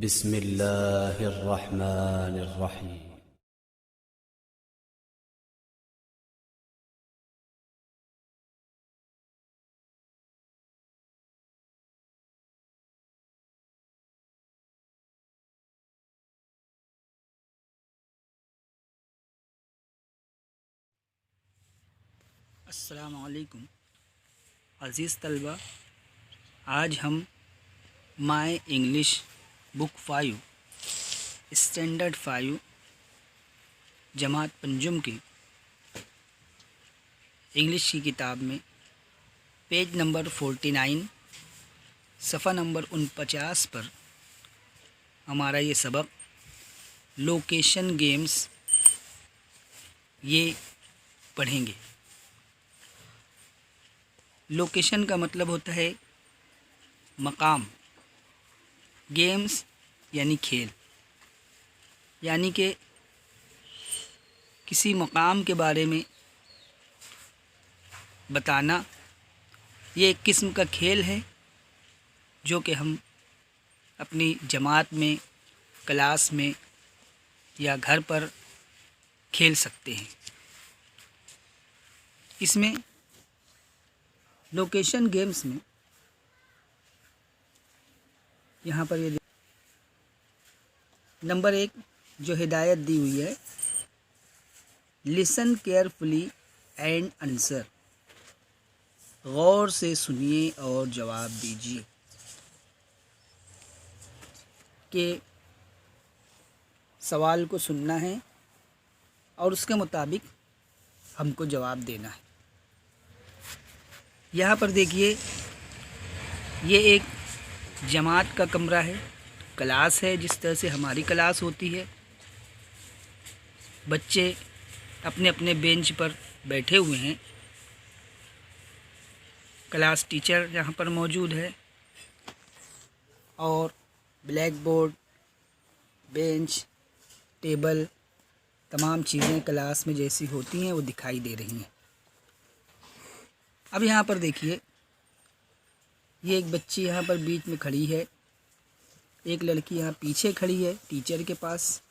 बिस्मिल्लाहिर्रहमानिर्रहीम। अस्सलामुअलैकुम अज़ीज़ तलबा, आज हम माय इंग्लिश बुक 5 स्टैंडर्ड 5 जमात पंजुम की इंग्लिश की किताब में पेज नंबर 49 सफ़ा नंबर 49 पर हमारा ये सबक लोकेशन गेम्स ये पढ़ेंगे। लोकेशन का मतलब होता है मकाम, गेम्स यानी खेल, यानी कि किसी मकाम के बारे में बताना। ये एक किस्म का खेल है जो कि हम अपनी जमात में, क्लास में या घर पर खेल सकते हैं। इसमें लोकेशन गेम्स में यहाँ पर ये नंबर 1 जो हिदायत दी हुई है, लिसन केयरफुली एंड आंसर, गौर से सुनिए और जवाब दीजिए। कि सवाल को सुनना है और उसके मुताबिक हमको जवाब देना है। यहाँ पर देखिए, ये एक जमात का कमरा है, क्लास है, जिस तरह से हमारी क्लास होती है। बच्चे अपने अपने बेंच पर बैठे हुए हैं। क्लास टीचर यहाँ पर मौजूद है और ब्लैक बोर्ड, बेंच, टेबल, तमाम चीज़ें क्लास में जैसी होती हैं वो दिखाई दे रही हैं। अब यहाँ पर देखिए, ये एक बच्ची यहाँ पर बीच में खड़ी है, एक लड़की यहाँ पीछे खड़ी है टीचर के पास।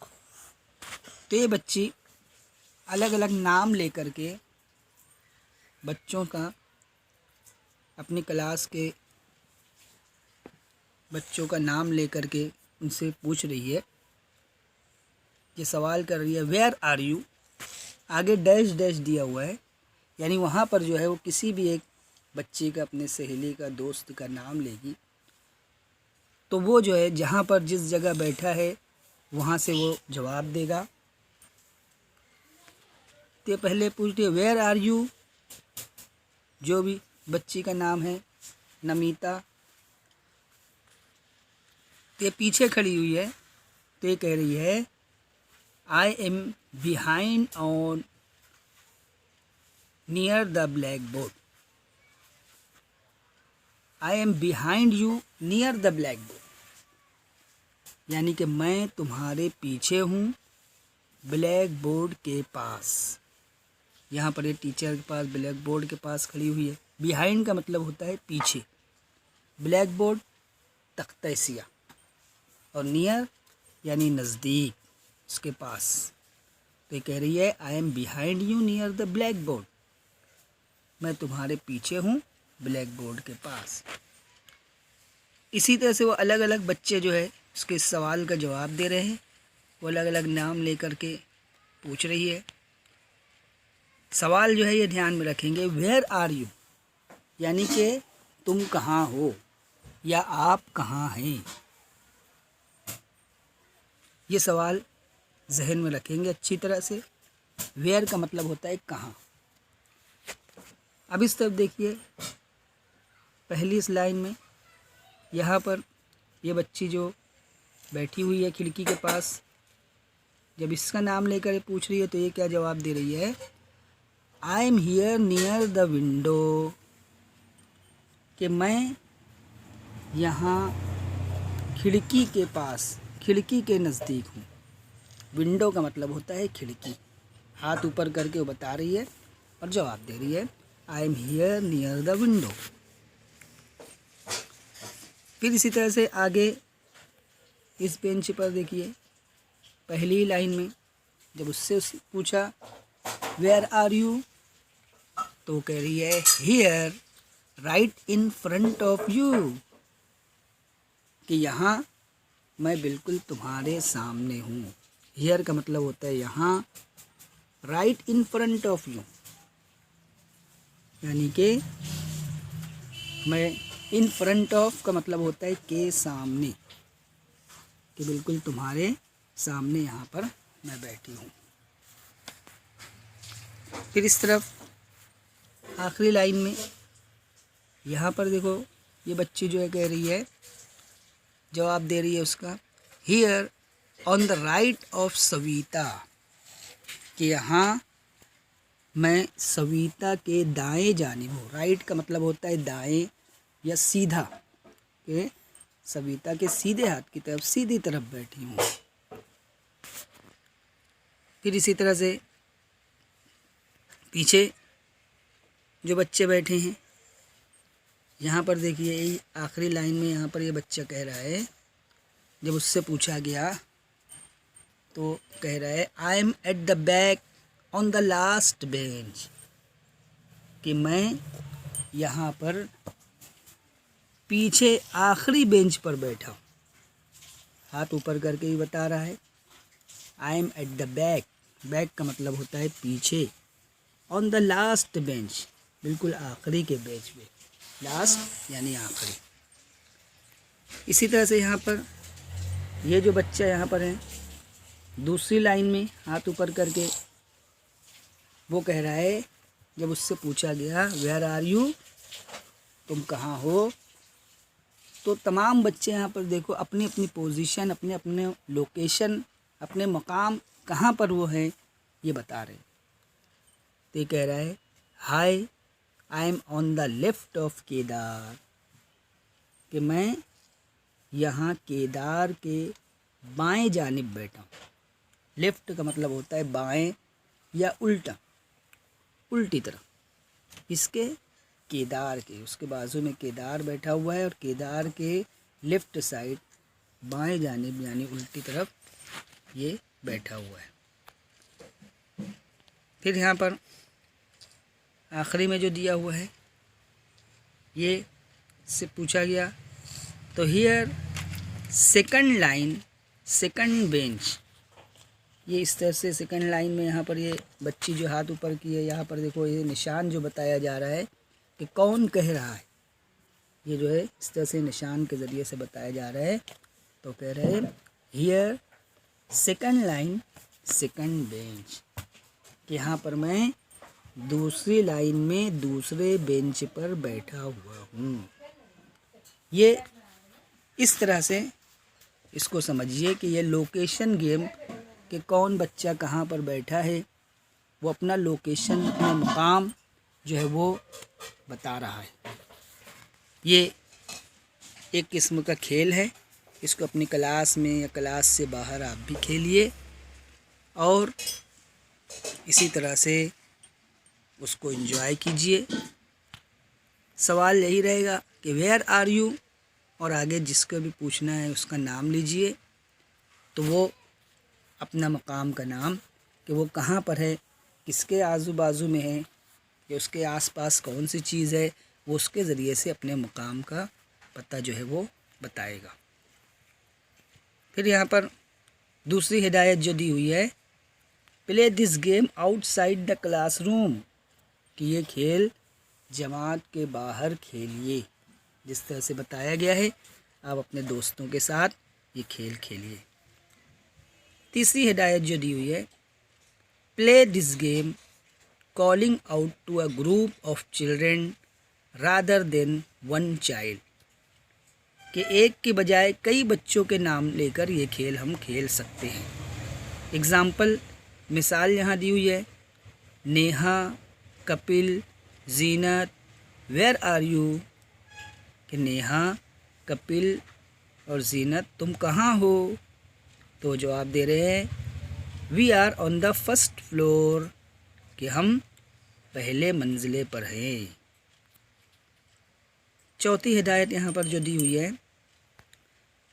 तो ये बच्ची अलग अलग नाम लेकर के बच्चों का, अपनी क्लास के बच्चों का नाम लेकर के उनसे पूछ रही है। ये सवाल कर रही है, वेयर आर यू, आगे डैश डैश दिया हुआ है, यानी वहाँ पर जो है वो किसी भी एक बच्चे का, अपने सहेली का, दोस्त का नाम लेगी तो वो जो है जहाँ पर जिस जगह बैठा है वहाँ से वो जवाब देगा। तो पहले पूछती है वेयर आर यू, जो भी बच्ची का नाम है, नमिता। तो ये पीछे खड़ी हुई है, तो ये कह रही है I am behind on near the black board, I am behind you near the black board, यानी कि मैं तुम्हारे पीछे हूँ ब्लैक बोर्ड के पास। यहाँ पर ये टीचर के पास, ब्लैक बोर्ड के पास खड़ी हुई है। बिहाइंड का मतलब होता है पीछे, ब्लैक बोर्ड तख्ता सिया, और नियर यानी नज़दीक, उसके पास। तो ये कह रही है I am behind you near the black board, मैं तुम्हारे पीछे हूँ ब्लैक बोर्ड के पास। इसी तरह से वो अलग अलग बच्चे जो है उसके सवाल का जवाब दे रहे हैं। वो अलग अलग नाम लेकर के पूछ रही है। सवाल जो है ये ध्यान में रखेंगे, वेयर आर यू, यानी कि तुम कहाँ हो या आप कहाँ हैं। ये सवाल जहन में रखेंगे अच्छी तरह से। वेयर का मतलब होता है कहाँ। अब इस तरफ देखिए, पहली इस लाइन में यहाँ पर ये बच्ची जो बैठी हुई है खिड़की के पास, जब इसका नाम लेकर पूछ रही है तो ये क्या जवाब दे रही है, I am here near the window, कि मैं यहाँ खिड़की के पास, खिड़की के नज़दीक हूँ। विंडो का मतलब होता है खिड़की। हाथ ऊपर करके वो बता रही है और जवाब दे रही है I am here near the window. फिर इसी तरह से आगे इस बेंच पर देखिए पहली लाइन में जब उससे पूछा वेयर आर यू, तो कह रही है here right in front of you, कि यहाँ मैं बिल्कुल तुम्हारे सामने हूँ। हियर का मतलब होता है यहाँ, right in front of you यानी कि मैं, इन फ्रंट ऑफ का मतलब होता है के सामने, कि बिल्कुल तुम्हारे सामने यहाँ पर मैं बैठी हूँ। फिर इस तरफ आखिरी लाइन में यहाँ पर देखो ये बच्ची जो है कह रही है, जवाब दे रही है उसका, here on the right of Savita, कि यहाँ मैं सविता के दाएं जानिब हूँ। राइट का मतलब होता है दाएं या सीधा, कि सविता के सीधे हाथ की तरफ, सीधी तरफ बैठी हूँ। फिर इसी तरह से पीछे जो बच्चे बैठे हैं, यहाँ पर देखिए आखिरी लाइन में यहाँ पर ये बच्चा कह रहा है, जब उससे पूछा गया तो कह रहा है I am at the back on the last bench, कि मैं यहाँ पर पीछे आखिरी बेंच पर बैठा हूँ। हाथ ऊपर करके ही बता रहा है I am at the back, back का मतलब होता है पीछे, ऑन द लास्ट बेंच बिल्कुल आखिरी के बेंच पे, लास्ट यानी आखिरी। इसी तरह से यहाँ पर ये जो बच्चा यहाँ पर है दूसरी लाइन में हाथ ऊपर करके वो कह रहा है, जब उससे पूछा गया वेयर आर यू, तुम कहाँ हो, तो तमाम बच्चे यहाँ पर देखो अपनी अपनी पोजीशन, अपने अपने लोकेशन, अपने मकाम कहाँ पर वो है ये बता रहे। तो ये कह रहा है hi I am on the left of Kedar, कि मैं यहाँ केदार के बाएं जानिब बैठा हूँ। लेफ्ट का मतलब होता है बाएं या उल्टा, उल्टी तरफ, इसके केदार के, उसके बाजू में केदार बैठा हुआ है और केदार के लेफ्ट साइड बाएं जानिब यानी उल्टी तरफ ये बैठा हुआ है। फिर यहाँ पर आखिरी में जो दिया हुआ है ये से पूछा गया, तो here second line second bench, ये इस तरह से सेकंड लाइन में यहाँ पर ये बच्ची जो हाथ ऊपर की है, यहाँ पर देखो ये निशान जो बताया जा रहा है कि कौन कह रहा है, ये जो है इस तरह से निशान के ज़रिए से बताया जा रहा है। तो कह रहे हैं here second line second bench, कि यहाँ पर मैं दूसरी लाइन में दूसरे बेंच पर बैठा हुआ हूँ। ये इस तरह से इसको समझिए कि ये लोकेशन गेम, कि कौन बच्चा कहाँ पर बैठा है, वो अपना लोकेशन, अपना मुकाम जो है वो बता रहा है। ये एक किस्म का खेल है, इसको अपनी क्लास में या क्लास से बाहर आप भी खेलिए और इसी तरह से उसको एंजॉय कीजिए। सवाल यही रहेगा कि वेयर आर यू, और आगे जिसको भी पूछना है उसका नाम लीजिए, तो वो अपना मकाम का नाम, कि वो कहाँ पर है, किसके आजू बाजू में है, या उसके आसपास कौन सी चीज़ है, वो उसके ज़रिए से अपने मकाम का पता जो है वो बताएगा। फिर यहाँ पर दूसरी हिदायत जो दी हुई है, play this game outside the classroom, कि ये खेल जमात के बाहर खेलिए। जिस तरह से बताया गया है आप अपने दोस्तों के साथ ये खेल खेलिए। तीसरी हिदायत जो दी हुई है, play this game calling out to a group of children rather than one child, कि एक के बजाय कई बच्चों के नाम लेकर ये खेल हम खेल सकते हैं। एग्ज़ाम्पल मिसाल यहाँ दी हुई है, नेहा, कपिल, जीनत, वेयर आर यू, कि नेहा, कपिल और जीनत तुम कहाँ हो, तो जवाब दे रहे हैं we are on the first floor, कि हम पहले मंजिले पर हैं। चौथी हिदायत यहाँ पर जो दी हुई है,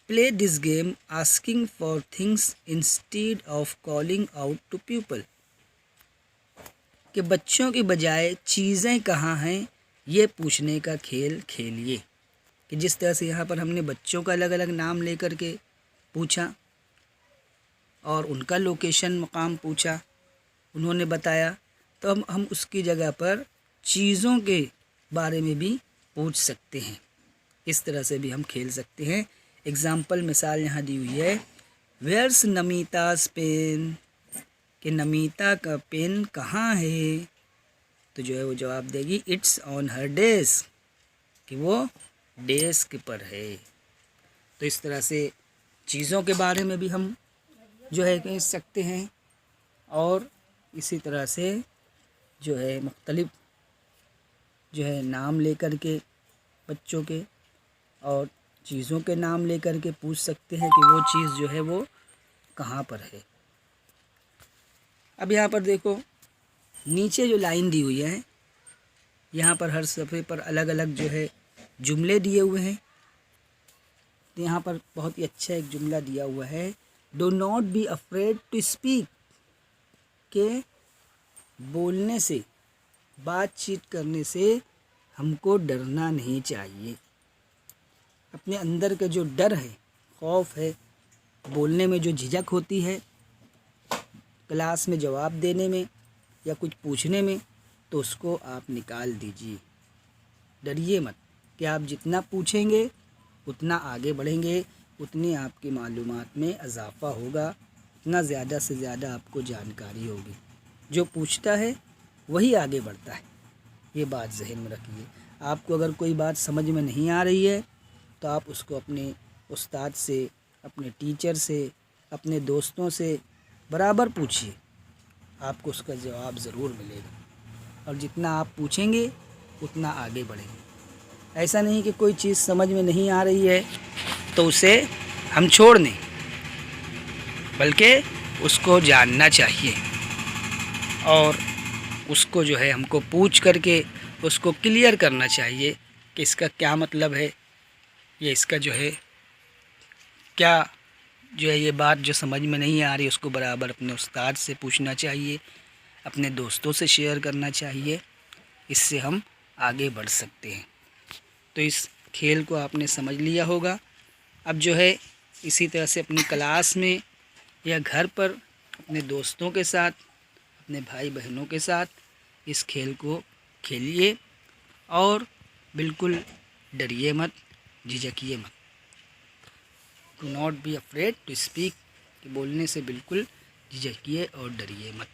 play this game asking for things instead of calling out to people, कि बच्चों के बजाय चीज़ें कहाँ हैं ये पूछने का खेल खेलिए। कि जिस तरह से यहाँ पर हमने बच्चों का अलग अलग नाम लेकर के पूछा और उनका लोकेशन मकाम पूछा, उन्होंने बताया, तो हम उसकी जगह पर चीज़ों के बारे में भी पूछ सकते हैं। इस तरह से भी हम खेल सकते हैं। एग्ज़ाम्पल मिसाल यहाँ दी हुई है, वेयर्स नमिता's पेन, कि नमिता का पेन कहाँ है, तो जो है वो जवाब देगी इट्स ऑन हर डेस्क, कि वो डेस्क पर है। तो इस तरह से चीज़ों के बारे में भी हम जो है कह सकते हैं, और इसी तरह से जो है मुख्तलिफ जो है नाम लेकर के बच्चों के और चीज़ों के नाम लेकर के पूछ सकते हैं कि वो चीज़ जो है वो कहाँ पर है। अब यहाँ पर देखो नीचे जो लाइन दी हुई है, यहाँ पर हर सफ़े पर अलग अलग जो है जुमले दिए हुए हैं। तो यहाँ पर बहुत ही अच्छा एक जुमला दिया हुआ है, do not be afraid to speak, के बोलने से, बातचीत करने से हमको डरना नहीं चाहिए। अपने अंदर का जो डर है, खौफ है, बोलने में जो झिझक होती है, क्लास में जवाब देने में या कुछ पूछने में, तो उसको आप निकाल दीजिए। डरिए मत, कि आप जितना पूछेंगे उतना आगे बढ़ेंगे, उतनी आपकी मालूमात में इजाफ़ा होगा, उतना ज़्यादा से ज़्यादा आपको जानकारी होगी। जो पूछता है वही आगे बढ़ता है, ये बात ज़हन में रखिए। आपको अगर कोई बात समझ में नहीं आ रही है तो आप उसको अपने उस्ताद से, अपने टीचर से, अपने दोस्तों से बराबर पूछिए, आपको उसका जवाब ज़रूर मिलेगा। और जितना आप पूछेंगे उतना आगे बढ़ेंगे। ऐसा नहीं कि कोई चीज़ समझ में नहीं आ रही है तो उसे हम छोड़ दें, बल्कि उसको जानना चाहिए और उसको जो है हमको पूछ करके उसको क्लियर करना चाहिए कि इसका क्या मतलब है, ये इसका जो है क्या जो है ये बात जो समझ में नहीं आ रही उसको बराबर अपने उस्ताद से पूछना चाहिए, अपने दोस्तों से शेयर करना चाहिए। इससे हम आगे बढ़ सकते हैं। तो इस खेल को आपने समझ लिया होगा। अब जो है इसी तरह से अपनी क्लास में या घर पर अपने दोस्तों के साथ, अपने भाई बहनों के साथ इस खेल को खेलिए और बिल्कुल डरिए मत, झिझकिए मत। Do not be afraid to speak, बोलने से बिल्कुल झिझकिए और डरिए मत।